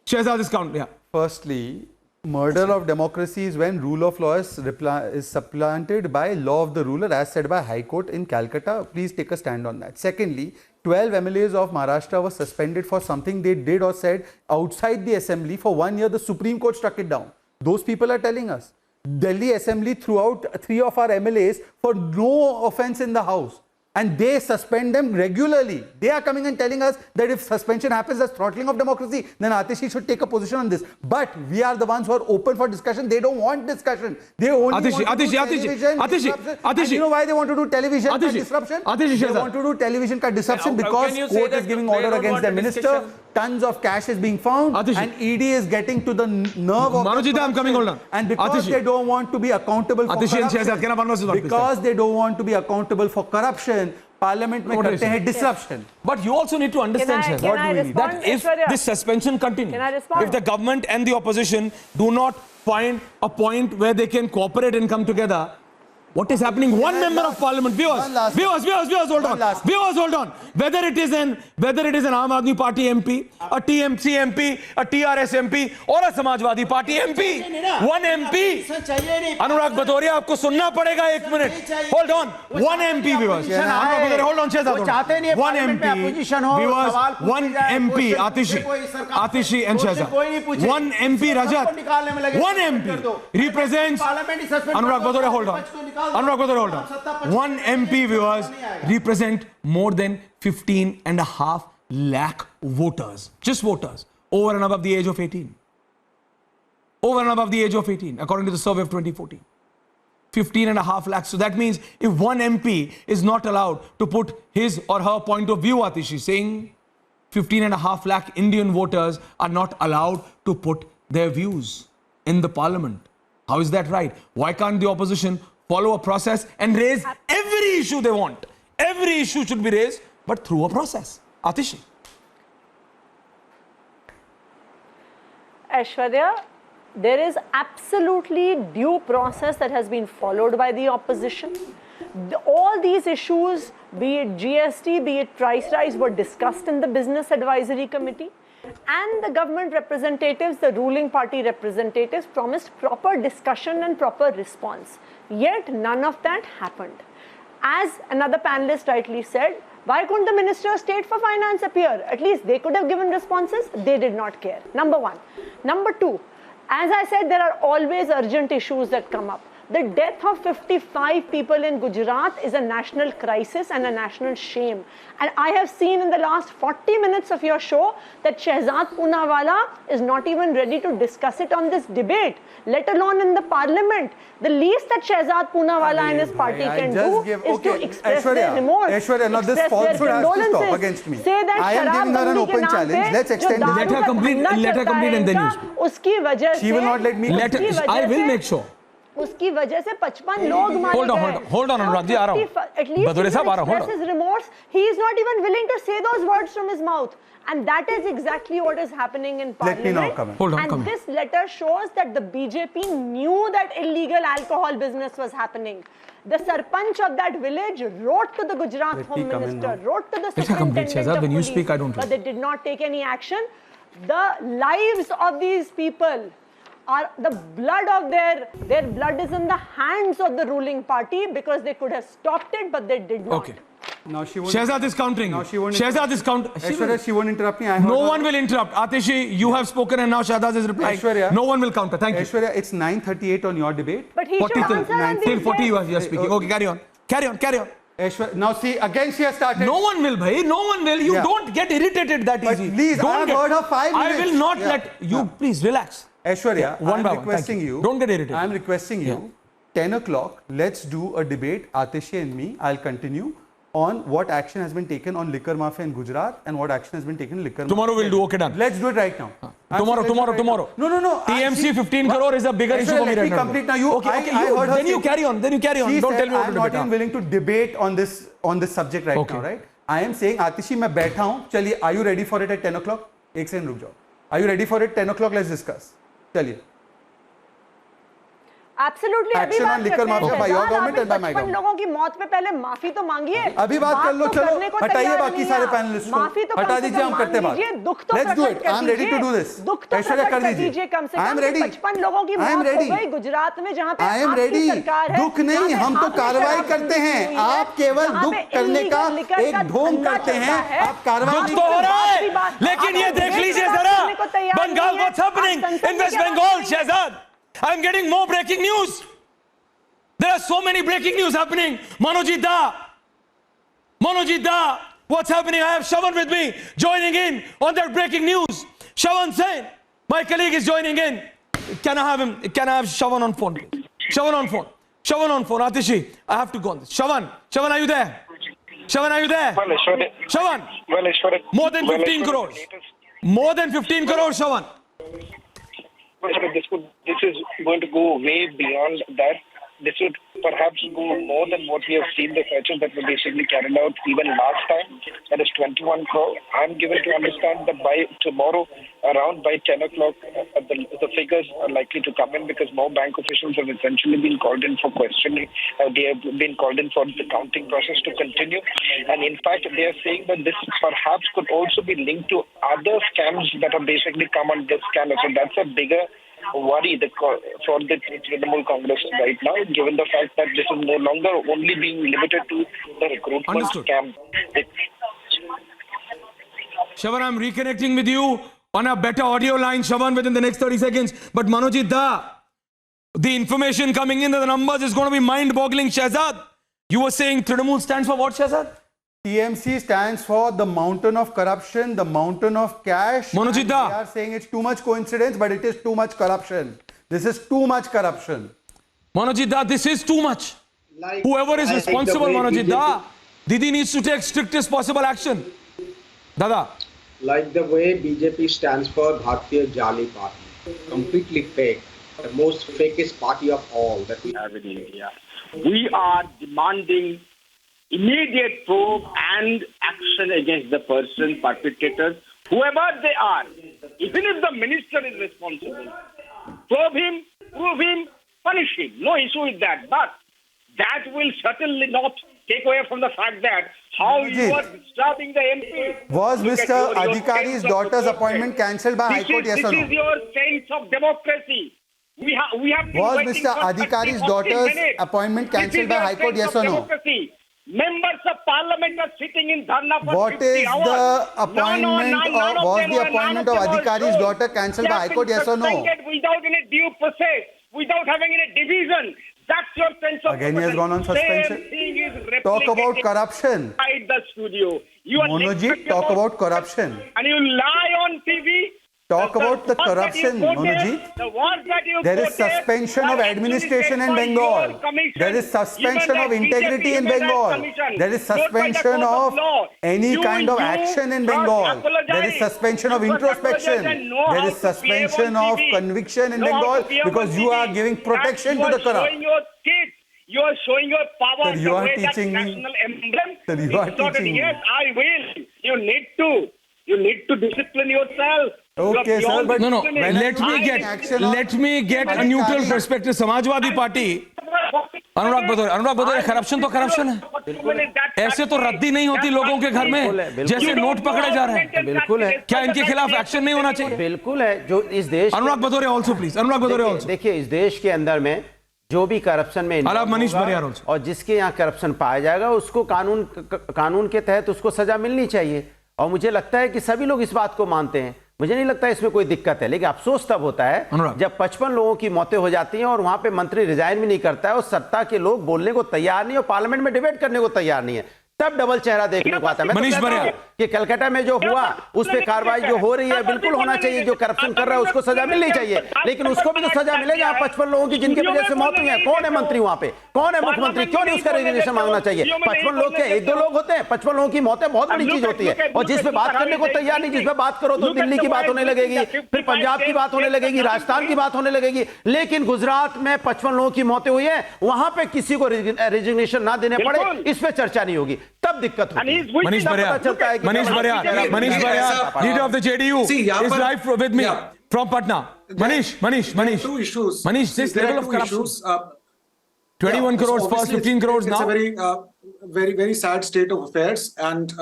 Shehzad is counting. Yeah. Firstly, murder of democracy is when rule of law is supplanted by law of the ruler as said by High Court in Calcutta. Please take a stand on that. Secondly, 12 MLAs of Maharashtra were suspended for something they did or said outside the assembly. For 1 year, the Supreme Court struck it down. Those people are telling us. Delhi Assembly threw out 3 of our MLAs for no offense in the House. And they suspend them regularly. They are coming and telling us that if suspension happens as throttling of democracy, then Atishi should take a position on this. But we are the ones who are open for discussion. They don't want discussion. They only want to do television disruption. And you know why they want to do television disruption? They want to do television disruption because court is giving order against their minister. Tons of cash is being found. And ED is getting to the nerve of Manojit, I'm coming, hold on. And because they don't want to be accountable for corruption, because they don't want to be accountable for corruption, Parliament में करते हैं disruption. But you also need to understand, Shehzad, that if this suspension continues, if the government and the opposition do not find a point where they can cooperate and come together, what is happening? One member of parliament, viewers, hold on. Whether it is an Aam Aadmi Party MP, a TMC MP, a TRS MP, or a Samajwadi Party MP, one MP. Anurag Bhadoria, आपको सुनना पड़ेगा 1 minute. Hold on, one MP, viewers. Hold on, Shehzad. One MP, viewers. One MP, Atishi and Shehzad. One MP, Rajat. One MP represents Anurag Bhadoria. Hold on. One MP, viewers, represent more than 15.5 lakh voters. Just voters. Over and above the age of 18. Over and above the age of 18, according to the survey of 2014. 15.5 lakhs. So that means if one MP is not allowed to put his or her point of view, Atishi, saying 15.5 lakh Indian voters are not allowed to put their views in the parliament. How is that right? Why can't the opposition follow a process and raise every issue they want? Every issue should be raised, but through a process. Atishi. Aishwarya, there is absolutely due process that has been followed by the opposition. All these issues, be it GST, be it price rise, were discussed in the Business Advisory Committee. And the government representatives, the ruling party representatives, promised proper discussion and proper response. Yet none of that happened. As another panelist rightly said, why couldn't the Minister of State for Finance appear? At least they could have given responses. They did not care. Number one. Number two, as I said, there are always urgent issues that come up. The death of 55 people in Gujarat is a national crisis and a national shame. And I have seen in the last 40 minutes of your show that Shehzad Poonawalla is not even ready to discuss it on this debate, let alone in the parliament. The least that Shehzad Poonawalla and his party can do is to express their remorse, Aishwarya, now this falsehood has to stop against me. Say that I am giving her an open challenge. Let's extend this. Let her complete and then you speak. उसकी वजह से She will not let me. I will make sure. उसकी वजह से 55 लोग मारे गए. Hold on, Anurag ji आ रहा हूँ. At least he expresses remorse. He is not even willing to say those words from his mouth. And that is exactly what is happening in Parliament. Let me now come in. Hold on, and this letter shows that the BJP knew that illegal alcohol business was happening. The Sarpanch of that village wrote to the Gujarat Home Minister, wrote to the Superintendent of When you Police, speak, I don't but they did not take any action. The lives of these people are the blood of their blood is in the hands of the ruling party because they could have stopped it, but they did not. Okay. Now she won't. Shehzad is countering. Now she won't. Shehzad is countering. Aishwarya, she won't interrupt me. No one will interrupt. Atishi, you have spoken and now Shehzad is replying. Aishwarya, no one will counter. Thank you. Aishwarya, it's 9:38 on your debate. But he should answer on till these 40 you days. are speaking. Okay, carry on. Carry on. Carry on. Aishwarya, now see, again she has started. No one will, bhai. No one will. You don't get irritated that But easy. please, don't I have heard her 5 minutes. I will not let you. Please relax. Aishwarya, one I'm requesting you. Don't get irritated. I'm requesting you. 10 o'clock. Let's do a debate. Atishi and me. I'll continue on what action has been taken on liquor mafia in Gujarat and what action has been taken in liquor mafia. Tomorrow we'll do. Okay, done. Let's do it right now. Tomorrow. No. TMC 15 crore is a bigger issue for me right now. Complete now. You, okay, I heard her then you carry on. Don't tell me what to do. I'm not even willing to debate on this subject right now, right? I am saying, Atishi, मैं बैठा हूँ. चलिए, are you ready for it at 10 o'clock? एक second रुक जाओ. Are you ready for it? 10 o'clock. Let's discuss. चलिए. Absolutely. Action on liquor mafia by your government and by my 55 लोगों की मौत पे पहले माफी तो मांगिए. अभी बात कर लो. चलो हटाइए बाकी सारे पैनलिस्ट को. माफी तो हटा दीजिए, हम करते बात. Let's do it. I'm ready to do this. Aishwarya कर दीजिए. I'm ready. 55 लोगों की मौत हो गई गुजरात में जहाँ पे आपकी सरकार है. दुख नहीं, हम तो कार्रवाई करते हैं. आप केवल दुख करने का एक ढोंग करते हैं. आप कार्रवाई दुख तो हो रहा है, लेकिन ये देख लीजिए जरा Bengal what's happening in West Bengal, Shehzad. I'm getting more breaking news. There are so many breaking news happening. Manojit Da, what's happening? I have Shawan with me, joining in on that breaking news. Shawan Sen, my colleague is joining in. Can I have him? Can I have Shawan on phone, please? Shawan on phone. Atishi, I have to go on this. Shawan, are you there? Shawan. More than 15 crores. More than 15 crores, Shawan. This is going to go way beyond that. This would perhaps go more than what we have seen the searches that were basically carried out even last time. That is 21 crore. I'm given to understand that by tomorrow, around by 10 o'clock, the figures are likely to come in because more bank officials have essentially been called in for questioning. They have been called in for the counting process to continue. And in fact, they are saying that this perhaps could also be linked to other scams that have basically come on this scanner. So that's a bigger worry for the Trinamool Congress right now, given the fact that this is no longer only being limited to the recruitment scam. Shawan, I'm reconnecting with you on a better audio line, Shawan, within the next 30 seconds. But Manojit Da, the information coming in, the numbers is going to be mind-boggling, Shehzad. You were saying Trinamool stands for what, Shehzad? TMC stands for the mountain of corruption, the mountain of cash. Manojit Da. They are saying it's too much coincidence, but it is too much corruption. This is too much corruption. Manojit Da, this is too much. Whoever is responsible, Manojit Da, Didi needs to take strictest possible action. Dada. Like the way BJP stands for Bharatiya Jali Party, completely fake, the most fakest party of all that we have in India. We are demanding immediate probe and action against the person, perpetrators, whoever they are. Even if the minister is responsible, probe him, prove him, punish him. No issue with that. But that will certainly not take away from the fact that how you are disturbing the MP. Was Mr. Adhikari's daughter's appointment cancelled by High Court, yes or no? This is your sense of democracy. We have been Was Mr. Adhikari's daughter's appointment cancelled by High Court, yes or no? Members of Parliament are sitting in dharna for What is the appointment was the appointment of Adhikari's daughter cancelled by High Court, yes or no? Without any due process, without having any division. That's your sense of Again, he has gone on suspension. Same thing is Talk about replicated corruption. inside the studio. You are Monojit, talk about corruption. and you lie on TV. Talk about the corruption, Monojit. The words that you There is quoted suspension were of actually administration said in by Bengal. your commission. There is suspension Human of Rights integrity in Human Rights Bengal. Commission. There is Not by the suspension court of law. any You kind of must action in Bengal. apologize. There is suspension of You must apologize introspection. and know There how is to behave suspension on of TV. conviction in Know how Bengal to behave because on you are TV. giving protection That to the you are corrupt. showing your kids. You are showing your power. Sir, you the are way that teaching me. national emblem. Sir, you are is sorted. teaching me. Yes, I will. You need to. You need to discipline yourself. Okay, sir, but No, when let me get a neutral perspective. Samajwadi Party. Anurag Bhadauria corruption तो corruption है, ऐसे तो रद्दी नहीं होती लोगों के घर में जैसे नोट पकड़े जा रहे हैं। बिल्कुल है, क्या इनके खिलाफ एक्शन नहीं होना चाहिए? बिल्कुल है। जो इस देश Anurag Bhadauria also please, Anurag Bhadauria also. देखिए इस देश के अंदर में जो भी करप्शन में मनीष बरियार और जिसके यहाँ करप्शन पाया जाएगा उसको कानून के तहत उसको सजा मिलनी चाहिए। और मुझे लगता है कि सभी लोग इस बात को मानते हैं। मुझे नहीं लगता इसमें कोई दिक्कत है। लेकिन अफसोस तब होता है जब 55 लोगों की मौतें हो जाती हैं और वहां पे मंत्री रिजाइन भी नहीं करता है और सत्ता के लोग बोलने को तैयार नहीं और पार्लियामेंट में डिबेट करने को तैयार नहीं है, तब डबल चेहरा देखने को आता है। मनीष बरियार कि कलकत्ता में जो हुआ उस पे कार्रवाई जो हो रही है बिल्कुल होना चाहिए। जो करप्शन कर रहा है उसको सजा मिलनी चाहिए, लेकिन उसको भी तो सजा मिले जहां 55 लोगों की जिनकी वजह से मौत हुई है। कौन है मंत्री वहां पे, कौन है मुख्यमंत्री? क्यों नहीं उसका रेजिग्नेशन मांगना चाहिए? 55 लोग के एक दो लोग होते हैं? 55 लोगों की मौतें बहुत बड़ी चीज होती है। और जिस पे बात करने को तैयार नहीं, जिस पे बात करो तो दिल्ली की बात होने लगेगी, फिर पंजाब की बात होने लगेगी, राजस्थान की बात होने लगेगी। लेकिन गुजरात में 55 लोगों की मौतें हुई है, वहां पे किसी को रेजिग्नेशन ना देने पड़े, इस पे चर्चा नहीं होगी, तब दिक्कत होगी। Manish Bariar, leader of the JDU, is live with me from Patna. Manish. Two issues. Manish, this level of corruption. 21 crores, first 15 crores now. It's a very sad state of affairs, and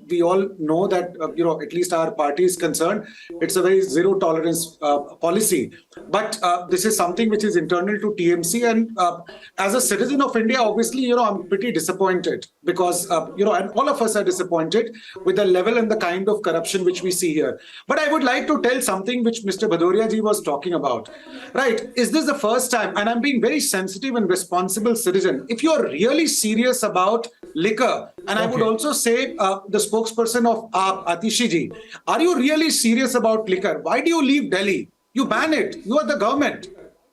we all know that at least our party is concerned, it's a very zero tolerance policy. But this is something which is internal to TMC, and as a citizen of India, obviously, I'm pretty disappointed because and all of us are disappointed with the level and the kind of corruption which we see here. But I would like to tell something which Mr. Bhadoria ji was talking about. Right? Is this the first time? And I'm being very sensitive and responsible citizen. If you're really serious about liquor, and I would also say the spokesperson of Atishi ji, are you really serious about liquor? Why do you leave Delhi? You ban it. You are the government,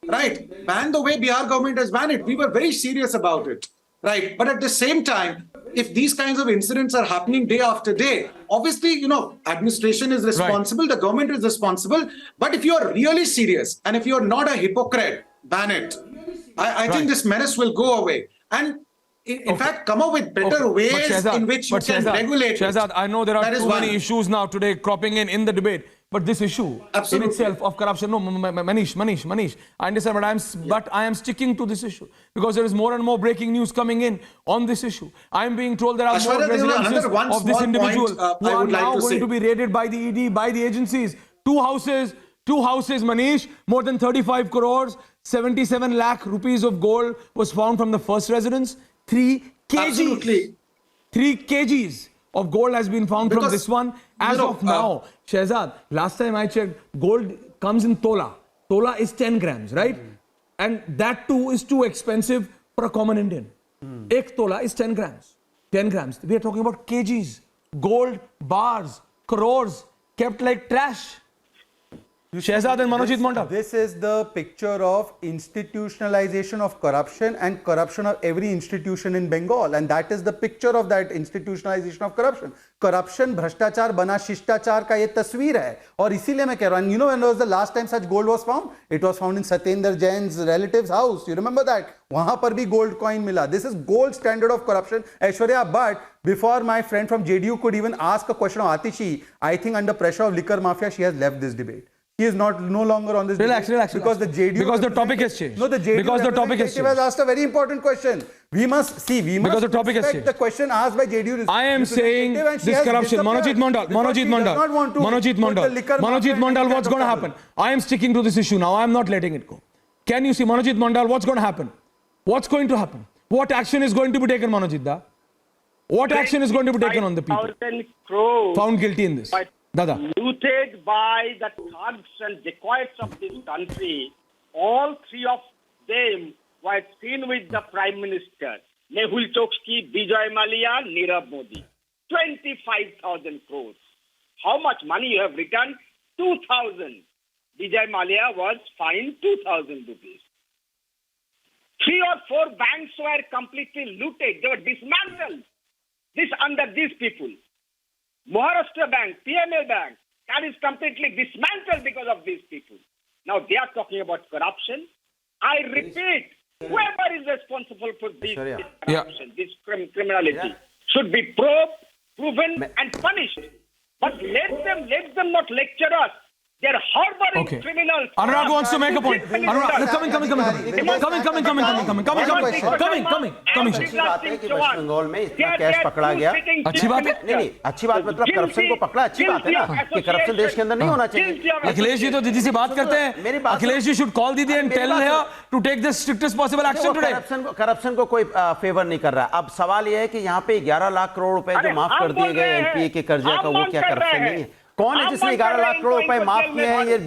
right? Ban the way Bihar government has banned it. We were very serious about it, right? But at the same time, if these kinds of incidents are happening day after day, obviously, administration is responsible, the government is responsible. But if you are really serious and if you are not a hypocrite, ban it. I think this menace will go away. And in fact, come up with better ways in which you can regulate Shehzad, I know there are too many one. issues now today cropping in the debate. But this issue in itself of corruption, no, Manish, I understand, but I am sticking to this issue because there is more and more breaking news coming in on this issue. I am being told there are more residences of this individual who are now going to be raided by the ED, by the agencies. Two houses, Manish, more than 35 crores, 77 lakh rupees of gold was found from the first residence. 3 kgs. 3 kgs of gold has been found from this one. As of now, Shehzad, last time I checked, gold comes in tola. Tola is 10 grams, right? And that too is too expensive for a common Indian. 1 tola is 10 grams. 10 grams. We are talking about kgs. Gold bars, crores, kept like trash. Shehzad and Manojit Mondal. This is the picture of institutionalization of corruption and corruption of every institution in Bengal, and that is the picture of that institutionalization of corruption. Corruption, भ्रष्टाचार बना शिष्टाचार का ये तस्वीर है, और इसीलिए मैं कह रहा हूँ. You know when was the last time such gold was found? It was found in Satyendra Jain's relative's house. You remember that? वहाँ पर भी gold coin मिला. This is gold standard of corruption, Aishwarya. But before my friend from JDU could even ask a question of Atishi, I think under pressure of liquor mafia, she has left this debate. He is no longer on this. Relax. Because the JDU. Because the topic has changed. No, the JDU because the topic has changed. has asked a very important question. We must because the topic has changed. The question asked by JDU. I am saying this corruption. Manojit Mondal, what's going to happen? I am sticking to this issue now. I am not letting it go. Can you see, Manojit Mondal, what's going to happen? What's going to happen? What action is going to be taken, Manojit Da? What action is going to be taken on the people found guilty in this? Looted by the thugs and dacoits of this country. All three of them was seen with the Prime Minister, Mehul Chokshi, Vijay Mallya, Nirav Modi. 25,000 crores. How much money you have returned? 2,000. Vijay Mallya was fined 2,000 rupees. 3 or 4 banks were completely looted. They were dismantled. This under these people. Maharashtra Bank, PMA Bank, that is completely dismantled because of these people. Now they are talking about corruption. I repeat, whoever is responsible for this corruption, this criminality, should be probed, proven, and punished. But let them not lecture us. They're harboring criminals. Anurag wants to make a point. Anurag, coming. अच्छी बात है कि waste Bengal में इतना cash पकड़ा गया. अच्छी बात है. नहीं, अच्छी बात मतलब करप्शन को पकड़ा, अच्छी बात है ना कि करप्शन देश के अंदर नहीं होना चाहिए. अखिलेश जी तो दीदी से बात करते हैं. अखिलेश जी should call दीदी and tell her to take the strictest possible action today. Corruption को कोई फेवर नहीं कर रहा. अब सवाल यह है कि यहाँ पे 11 लाख करोड़ रुपए जो माफ कर दिए गए एनपीए के कर्जे का, वो क्या करप्शन नहीं है? कौन है जिसने 11 लाख करोड़ रुपए माफ किए हैं? ये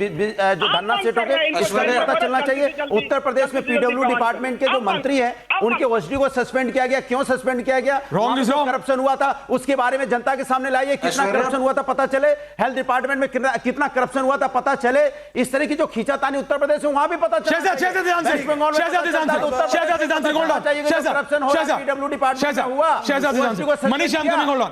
जो धन्ना सेठों के, इसका पता चलना चाहिए. उत्तर प्रदेश में पीडब्ल्यू डिपार्टमेंट के जो मंत्री हैं, उनके ओएसडी को सस्पेंड किया गया. क्यों सस्पेंड किया गया? करप्शन हुआ था, उसके बारे में जनता के सामने लाइए. कितना करप्शन हुआ था पता चले. हेल्थ डिपार्टमेंट में कितना करप्शन हुआ था पता चले. इस तरह की जो खींचातानी उत्तर प्रदेश में, वहां भी पता चले. पीडब्ल्यू डिपार्टमेंट में हुआ.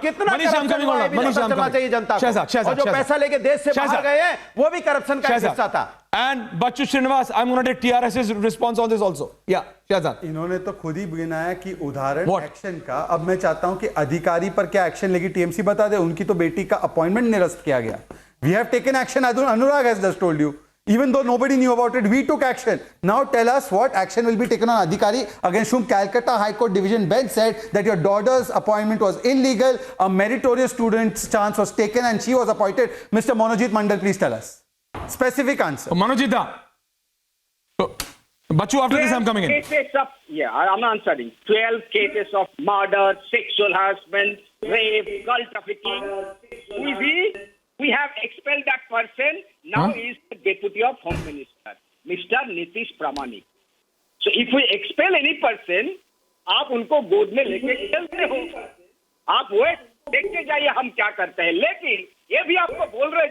कितना चाहिए जनता को. पैसा लेके देश से बाहर गए हैं, वो भी करप्शन का हिस्सा था. And Bachu Srinivas, I'm going to take TRS's response on this also. Yeah, Shahzad. इन्होंने तो खुद ही गिनाया कि उदाहरण एक्शन का. अब मैं चाहता हूं कि अधिकारी पर क्या एक्शन लेगी टीएमसी बता दे. उनकी तो बेटी का अपॉइंटमेंट निरस्त किया गया. We have taken action. Anurag has just told you. Even though nobody knew about it, we took action. Now tell us what action will be taken on Adhikari, against whom Calcutta High Court Division Bench said that your daughter's appointment was illegal, a meritorious student's chance was taken and she was appointed. Mr. Manojit Mandal, please tell us. Specific answer. Manojita. Bachu, after this I'm coming in. I'm answering. 12 cases of murder, sexual harassment, rape, girl trafficking. Who is he? We have expelled that person. Now he is the Deputy of Home Minister, Mr. Nitish Pramanik. So if we expel any person, आप उनको गोद में लेके चलते हो. आप वो देखते जाइए हम क्या करते हैं. लेकिन ये भी आपको बोलते आप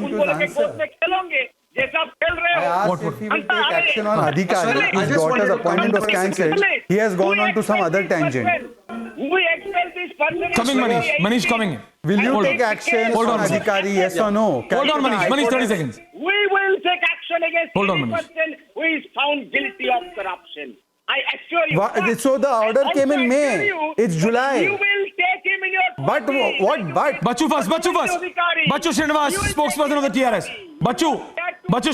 उनको लेके गोद में खेलोगे. जैसा आप खेल रहे हो. I asked if he will take action on Adhikari. His daughter's appointment was cancelled. He has gone on to some other tangent. We expel this person. Coming, Manish coming. Will you take action on Adhikari, yes or no? Hold on, Manish, 30 seconds. We will take action against any person who is found guilty of corruption. I assure you. So the order came in May. It's July. You will take him in your But what? But Bachu first. Bachu Srinivas, spokesperson of the TRS. Bachu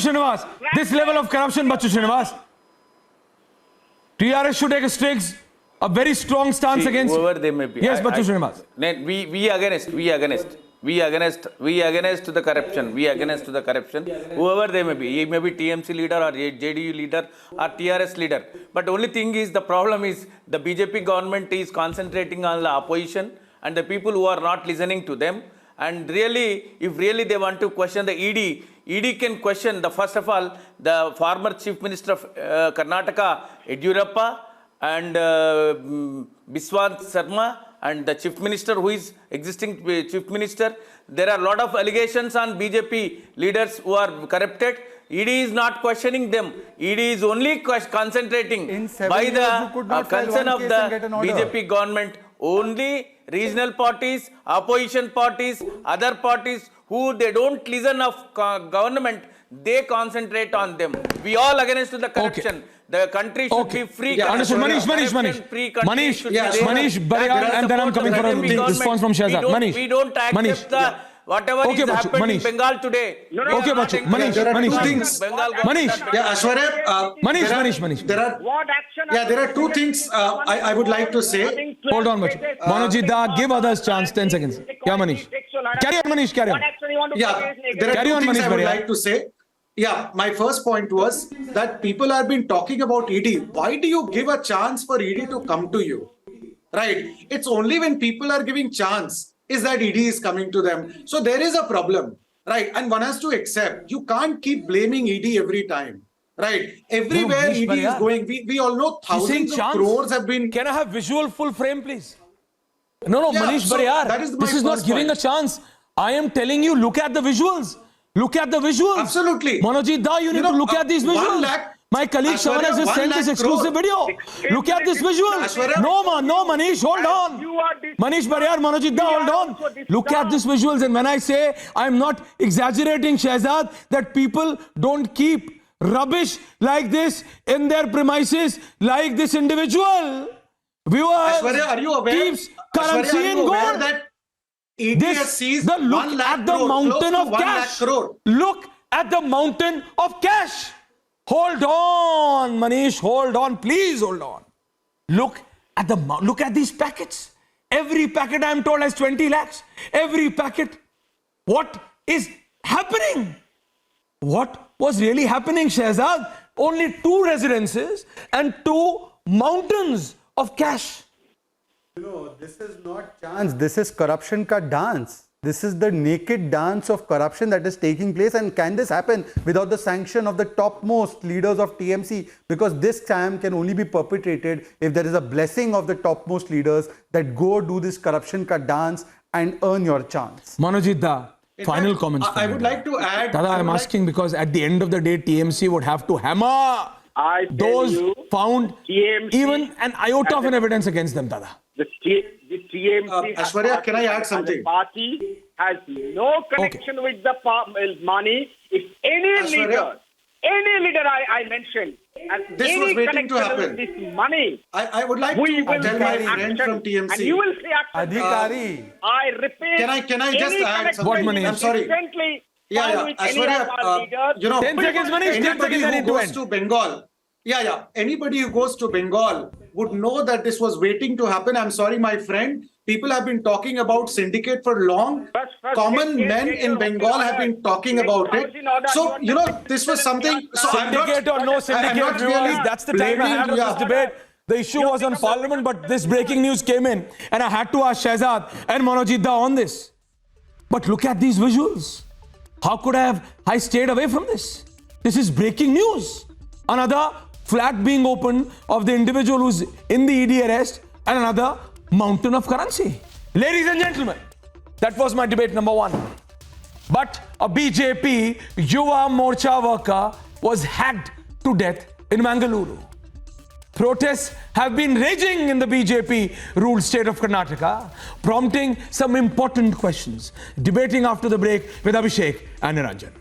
Srinivas. This level of corruption, Bachu Srinivas. TRS should take a very strong stance against whoever they may be. Yes, Bachu Srinivas. We against the corruption. We against the corruption. Whoever they may be. He may be TMC leader or JDU leader or TRS leader. But only thing is, the problem is the BJP government is concentrating on the opposition and the people who are not listening to them. And really, if really they want to question the ED can question first of all the former Chief Minister of Karnataka, Yediyurappa, and Biswant Sarma, and the Chief Minister who is existing Chief Minister. There are a lot of allegations on BJP leaders who are corrupted. ED is not questioning them. ED is only concentrating by the concern of the BJP government. Only regional parties, opposition parties, other parties who they don't listen of government, they concentrate on them. We all against the corruption. Okay. The country should be free. Yeah, Manish, Barial, and then I'm coming for a response from Shahzad. We don't accept whatever is happening in Bengal today. Okay, Bachu. Manish. Yeah, Ashwarya. Manish. There are two things I would like to say. Hold on, Bachu. Manojit, give others chance. 10 seconds. Yeah, Manish. Carry on, Manish. Yeah, there are two things I would like to say. Yeah, my first point was that people have been talking about ED. Why do you give a chance for ED to come to you? Right? It's only when people are giving chance is that ED is coming to them. So there is a problem, right? And one has to accept. You can't keep blaming ED every time, Right. Everywhere ED is going. We all know thousands of crores have been... Can I have visual full frame, please? No, Yeah, Manish so Bariyar, that is this is my not first giving point. a chance. I am telling you, look at the visuals. Look at the visuals. Absolutely. Manojit Da, you need to look at these 1 visuals. lakh, My colleague Shun has just sent this exclusive video. Look at this visual. No, Manish, hold on. Manish Bariyar, Manojit Da, hold on. Look at these visuals. And when I say, I'm not exaggerating, Shehzad, that people don't keep rubbish like this in their premises, like this individual. Viewers, Aishwarya, are you aware? Keeps currency Aishwarya, are in you aware gold. that EDS sees The look 1 lakh at the crore, mountain close to of 1 lakh cash. crore. Look at the mountain of cash. Hold on, Manish. Hold on. Please hold on. Look at these packets. Every packet, I'm told, has 20 lakhs. Every packet. What is happening? What was really happening, Shehzad? Only 2 residences and 2 mountains of cash. This is not chance. This is corruption ka dance. This is the naked dance of corruption that is taking place. And can this happen without the sanction of the topmost leaders of TMC? Because this scam can only be perpetrated if there is a blessing of the topmost leaders that go do this corruption ka dance and earn your chance. Manojit Da, final comments. I would like to add... Dada, I'm asking because at the end of the day, TMC would have to hammer those found even an iota of an evidence against them, Dada. The TMC Aishwarya, can I add something? The party has no connection with the money. If any leader I mentioned has This any was waiting to connection happen. with this money, I would like we to will tell my see friend action. from TMC. And you will see action. Adhikari. I repeat. Can I just any add connection something? with I'm sorry. instantly Yeah. found with any Aishwarya, of our leaders, you know, 10 seconds, Manish. 10 anybody seconds, I who need to goes end. to Bengal, anybody who goes to Bengal would know that this was waiting to happen. I'm sorry, my friend. People have been talking about syndicate for long. Common men in Bengal have been talking about it. So, you know, this was something... So Syndicate or no syndicate, viewers, that's the time I had this debate. The issue was on Parliament, but this breaking news came in and I had to ask Shehzad and Manojit Da on this. But look at these visuals. How could I stayed away from this? This is breaking news. Another flat being opened of the individual who's in the ED arrest and another mountain of currency. Ladies and gentlemen, that was my debate number 1. But a BJP Yuva Morcha worker was hacked to death in Mangaluru. Protests have been raging in the BJP-ruled state of Karnataka, prompting some important questions. Debating after the break with Abhishek and Niranjan.